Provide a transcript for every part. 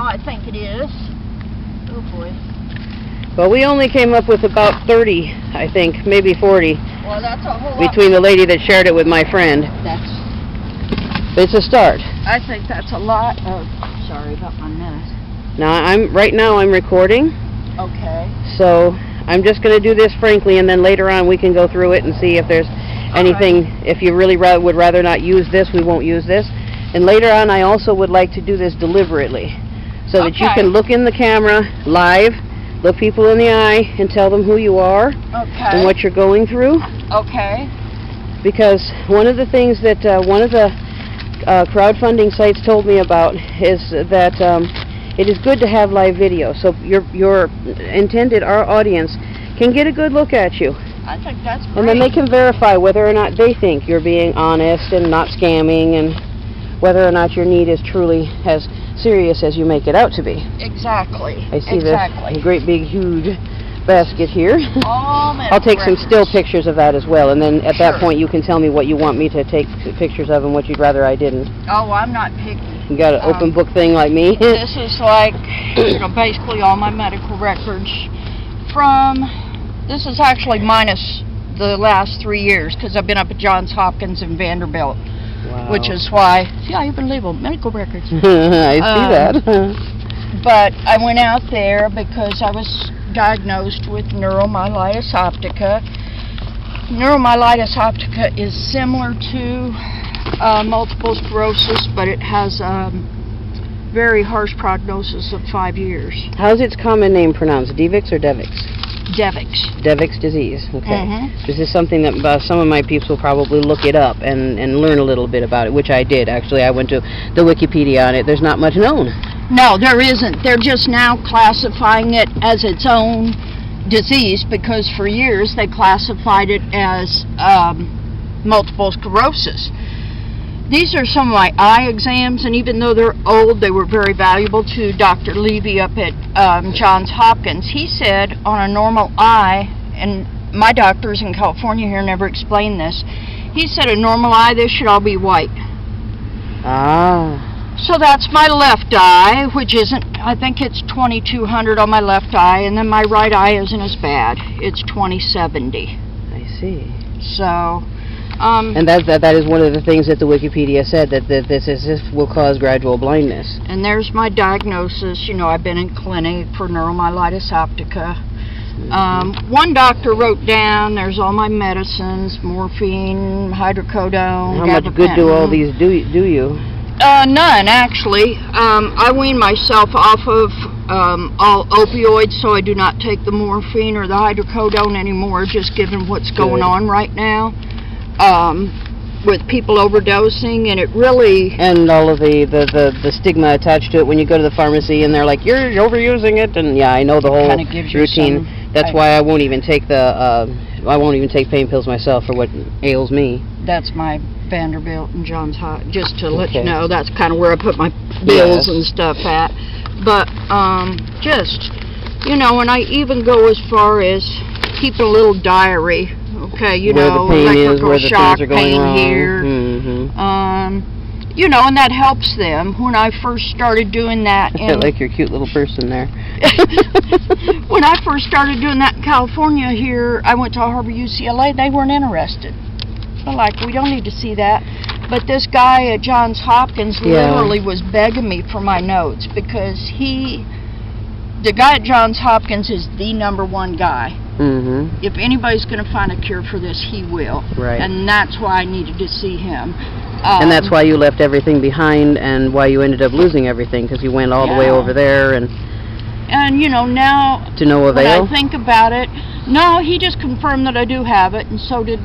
I think it is. Oh boy. Well, we only came up with about 30, I think, maybe 40. Well, that's a whole lot. Between the lady that shared it with my friend. It's a start. I think that's a lot of... Sorry about my mess. Now, right now I'm recording. Okay. So, I'm just going to do this frankly, and then later on we can go through it and see if there's anything. Right. If you really would rather not use this, we won't use this. And later on, I also would like to do this deliberately, so that you can look in the camera live, look people in the eye, and tell them who you are and what you're going through. Okay. Because one of the things that one of the crowdfunding sites told me about is that it is good to have live video, so your intended, our audience, can get a good look at you. I think that's great. And then they can verify whether or not they think you're being honest and not scamming, and whether or not your need is truly as serious as you make it out to be. Exactly. I see this great big huge basket here. I'll take some still pictures of that as well, and then at that point you can tell me what you want me to take pictures of and what you'd rather I didn't. Oh, I'm not picky. You got an open book thing like me? This is like, basically all my medical records from, this is actually minus the last 3 years, because I've been up at Johns Hopkins and Vanderbilt. Wow. Which is why, I even label medical records. I see that. But I went out there because I was diagnosed with neuromyelitis optica. Neuromyelitis optica is similar to multiple sclerosis, but it has very harsh prognosis of 5 years. How's its common name pronounced? Devix or Devix? Devix. Devix disease. Okay. This is something that some of my peeps will probably look it up and learn a little bit about it, which I did. Actually, I went to the Wikipedia on it. There's not much known. No, there isn't. They're just now classifying it as its own disease, because for years they classified it as multiple sclerosis. These are some of my eye exams, and even though they're old, they were very valuable to Dr. Levy up at Johns Hopkins. He said on a normal eye, and my doctors in California here never explained this, he said a normal eye, this should all be white. Ah. So that's my left eye, which isn't, I think it's 2200 on my left eye, and then my right eye isn't as bad. It's 2070. I see. So... and that is one of the things that the Wikipedia said, that this will cause gradual blindness. And there's my diagnosis. You know, I've been in clinic for neuromyelitis optica. One doctor wrote down, there's all my medicines, morphine, hydrocodone, How much good do all these do you? None, actually. I wean myself off of all opioids, so I do not take the morphine or the hydrocodone anymore, just given what's going on right now. With people overdosing, and it really... And all of the stigma attached to it when you go to the pharmacy and they're like, you're overusing it, and yeah, I know the whole routine. That's why I won't even take pain pills myself for what ails me. That's my Vanderbilt and Johns Hopkins, just to let you know, that's kind of where I put my bills and stuff at. But, just, you know, and I even go as far as keep a little diary. Okay, you know, electrical shock, pain here. You know, and that helps them. When I first started doing that, I felt like your cute little person there. When I first started doing that in California here, I went to Harbor UCLA. They weren't interested. They're like, we don't need to see that. But this guy at Johns Hopkins literally was begging me for my notes, because the guy at Johns Hopkins is the #1 guy. If anybody's going to find a cure for this, he will. Right. And that's why I needed to see him. And that's why you left everything behind, and why you ended up losing everything, because you went all the way over there. And you know, now, to no avail? When I think about it, no, he just confirmed that I do have it, and so did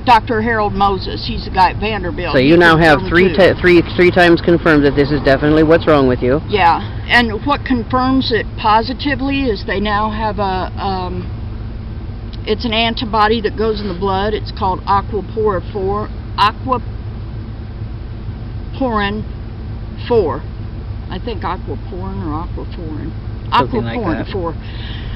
Dr. Harold Moses. He's the guy at Vanderbilt. So you now have three times confirmed that this is definitely what's wrong with you. Yeah, and what confirms it positively is they now have it's an antibody that goes in the blood. It's called aquaporin 4. I think aquaporin or aquaporin. Aquaporin 4.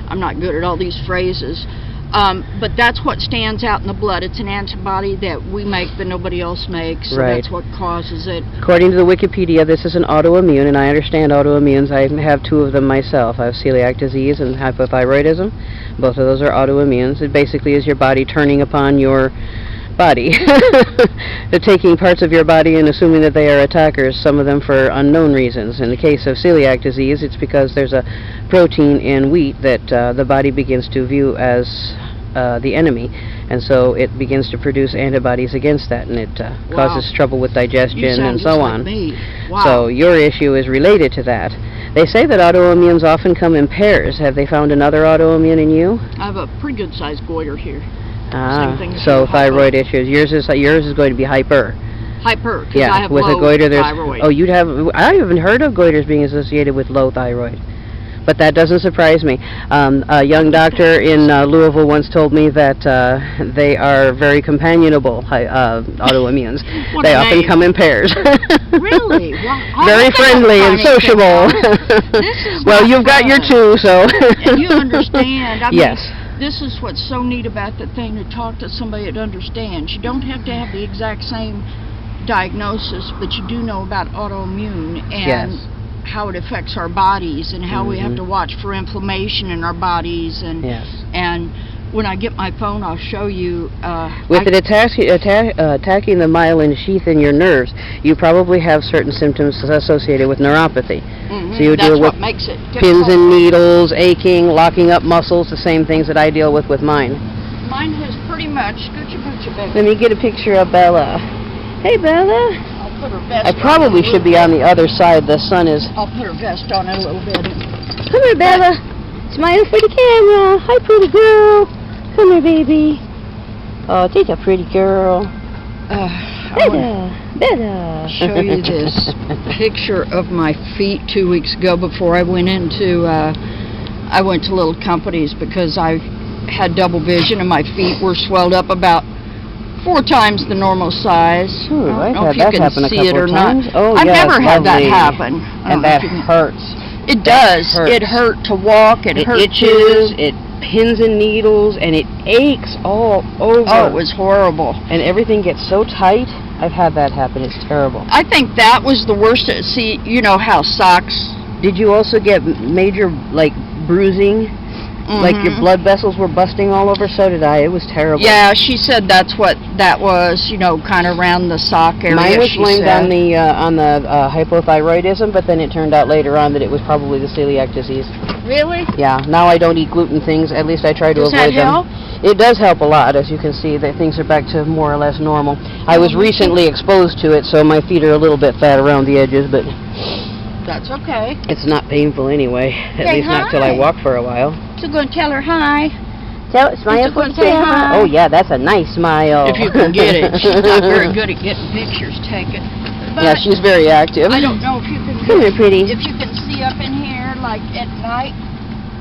I'm not good at all these phrases. But that's what stands out in the blood. It's an antibody that we make that nobody else makes, so Right. that's what causes it. According to the Wikipedia, this is an autoimmune, and I understand autoimmunes. I have 2 of them myself. I have celiac disease and hypothyroidism. Both of those are autoimmunes. It basically is your body turning upon your body. They're taking parts of your body and assuming that they are attackers, some of them for unknown reasons. In the case of celiac disease, it's because there's a protein in wheat that the body begins to view as the enemy, and so it begins to produce antibodies against that, and it causes trouble with digestion and so on. Me. Wow. So your issue is related to that. They say that autoimmunes often come in pairs. Have they found another autoimmune in you? I have a pretty good sized goiter here. Ah, Same thing as so your thyroid issues. Yours is going to be hyper. Hyper, because Yeah, I have with low a goiter, there's. thyroid. Oh, you'd have. I haven't heard of goiters being associated with low thyroid, but that doesn't surprise me. A young doctor in Louisville once told me that they are very companionable autoimmunes. What They a often name. come in pairs. Really? Wow. Very I think friendly I'm and trying to sociable. get This is Well, not you've got your fun. 2, so. And you understand. I mean, Yes. this is what's so neat about the thing, to talk to somebody that understands. You don't have to have the exact same diagnosis, but you do know about autoimmune and Yes. how it affects our bodies and how we have to watch for inflammation in our bodies. And Yes. and when I get my phone, I'll show you. With it attacking the myelin sheath in your nerves, you probably have certain symptoms associated with neuropathy. So you that's deal with what makes it pins difficult. and needles, aching, locking up muscles, the same things that I deal with mine. Mine has pretty much scoochie baby. Let me get a picture of Bella. Hey, Bella. I'll put her vest I on probably a should little be on bit. the other side. The sun is... I'll put her vest on a little bit. Come here, Bella. Smile for the camera. Hi, pretty girl. Come here, baby. Oh, she's a pretty girl. I want Bella. to show you this picture of my feet 2 weeks ago before I went into, I went to little companies because I had double vision and my feet were swelled up about 4 times the normal size. Ooh, I I've don't know had if you that can happen a see couple it or of not. times. Oh, I've yes, never had that lovely. happen. I don't And know that if you can- hurts. It does. hurts. It hurt to walk. It hurt itches, to... it pins and needles, and it aches all over. Oh, it was horrible. And everything gets so tight. I've had that happen. It's terrible. I think that was the worst. See, you know how socks... Did you also get major, like, bruising? Like your blood vessels were busting all over? So did I. It was terrible. Yeah, she said that's what that was, you know, kind of around the sock area. Mine was she blamed said. on the hypothyroidism, but then it turned out later on that it was probably the celiac disease. Really? Yeah, now I don't eat gluten things. At least I try to Does avoid that help? them. It does help a lot, as you can see. That things are back to more or less normal. I was recently exposed to it, so my feet are a little bit fat around the edges, but That's okay. it's not painful anyway. At Say least not till I hi. walk for a while. So go and tell her hi. Smile for the camera. Oh yeah, that's a nice smile. If you can get it. She's not very good at getting pictures taken. But Yeah, she's very active. I don't know if you can Come here, pretty. if you can see up in here, like at night.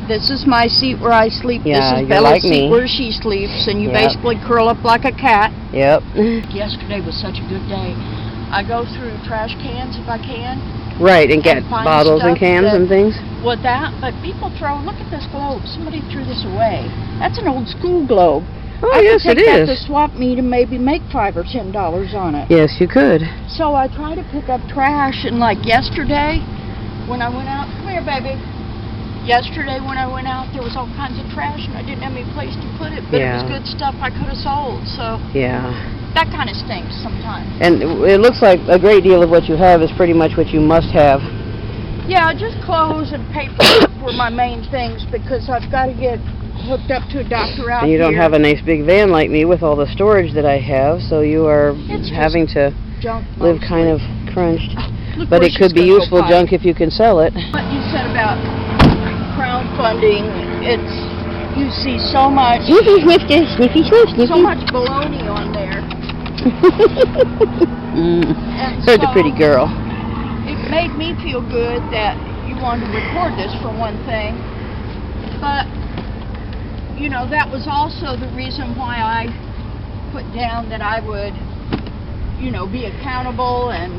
This is my seat where I sleep. Yeah, this is you're Bella's like seat me. where she sleeps, and you Yep. basically curl up like a cat. Yep. Yesterday was such a good day. I go through trash cans if I can. Right, and get And find bottles and stuff cans that- and things. With that, but people throw, look at this globe. Somebody threw this away. That's an old school globe. Oh, I yes, could it take that is. to swap meet and maybe make $5 or $10 on it. Yes, you could. So I try to pick up trash, and like yesterday, when I went out, come here, baby. Yesterday when I went out, there was all kinds of trash, and I didn't have any place to put it, but it was Yeah. good stuff I could have sold. So Yeah. that kind of stinks sometimes. And it looks like a great deal of what you have is pretty much what you must have. Yeah, just clothes and paper were my main things because I've got to get hooked up to a doctor out And you don't here. have a nice big van like me with all the storage that I have, so you are It's having to junk live mostly. kind of crunched. Look But where it could she's be gonna go useful potty. junk if you can sell it. What you said about crowdfunding, it's, you see so much, Sniffy, sniffy, sniffy, sniffy. so much baloney on there. And Such a so pretty girl. It made me feel good that you wanted to record this for one thing, but you know, that was also the reason why I put down that I would, you know, be accountable and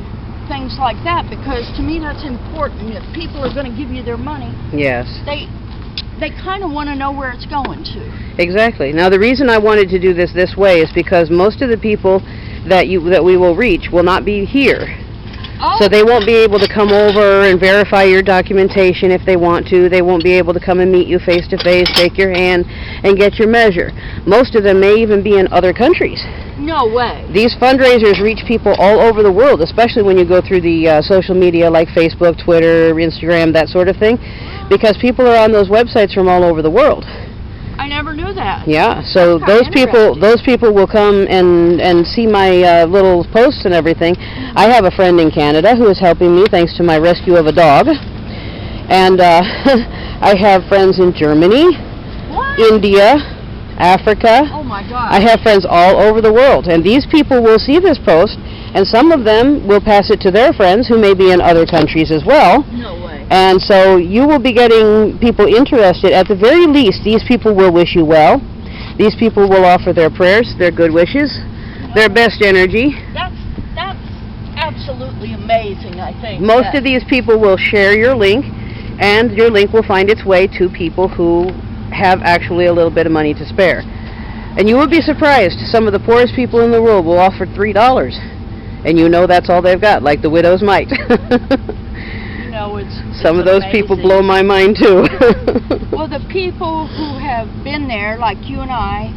things like that, because to me that's important. If people are going to give you their money, Yes. they they kind of want to know where it's going to. Exactly. Now, the reason I wanted to do this way is because most of the people that we will reach will not be here. Oh. So they won't be able to come over and verify your documentation if they want to. They won't be able to come and meet you face to face, shake your hand, and get your measure. Most of them may even be in other countries. No way. These fundraisers reach people all over the world, especially when you go through the social media like Facebook, Twitter, Instagram, that sort of thing, because people are on those websites from all over the world. I never knew that. Yeah, so That's those people will come and see my little posts and everything. I have a friend in Canada who is helping me thanks to my rescue of a dog. And I have friends in Germany, What? India, Africa. Oh my God. I have friends all over the world, and these people will see this post, and some of them will pass it to their friends who may be in other countries as well. No way. And so you will be getting people interested. At the very least, these people will wish you well. These people will offer their prayers, their good wishes, their best energy. That's absolutely amazing, I think. Most of these people will share your link, and your link will find its way to people who have actually a little bit of money to spare. And you will be surprised. Some of the poorest people in the world will offer $3. And you know that's all they've got, like the widow's mite. Some of those people blow my mind too. Well, the people who have been there, like you and I,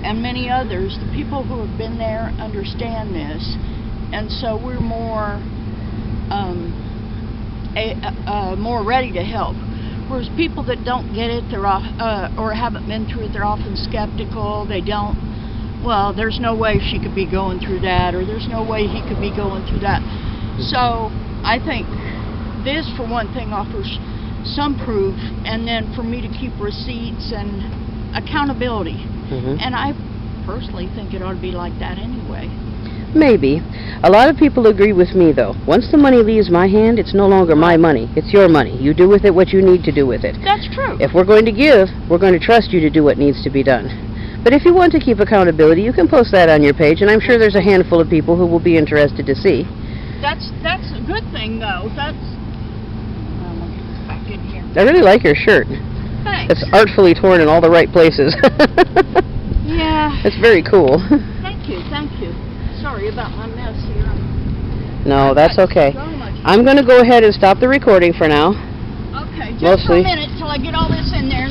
and many others, the people who have been there understand this, and so we're more more ready to help. Whereas people that don't get it, they're or haven't been through it, they're often skeptical. They don't. Well, there's no way she could be going through that, or there's no way he could be going through that. So I think this, for one thing, offers some proof, and then for me to keep receipts and accountability. And I personally think it ought to be like that anyway. Maybe. A lot of people agree with me, though. Once the money leaves my hand, it's no longer my money. It's your money. You do with it what you need to do with it. That's true. If we're going to give, we're going to trust you to do what needs to be done. But if you want to keep accountability, you can post that on your page, and I'm sure there's a handful of people who will be interested to see. That's a good thing, though. Back in here. I really like your shirt. Thanks. It's artfully torn in all the right places. Yeah. It's very cool. Thank you. Sorry about my mess here. No, that's okay. So much. I'm going to go ahead and stop the recording for now. Okay, just for a Mostly. minute till I get all this in there.